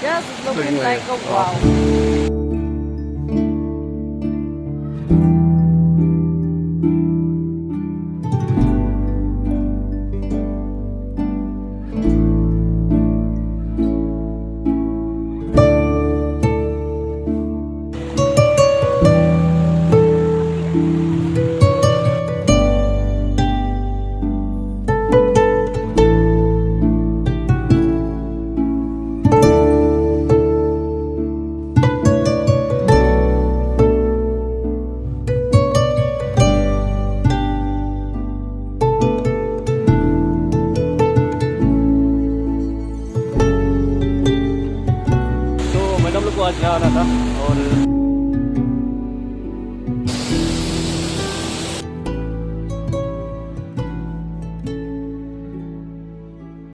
Just looking Looking like like a a- wow. तो madam लोग को आज यहाँ आना था और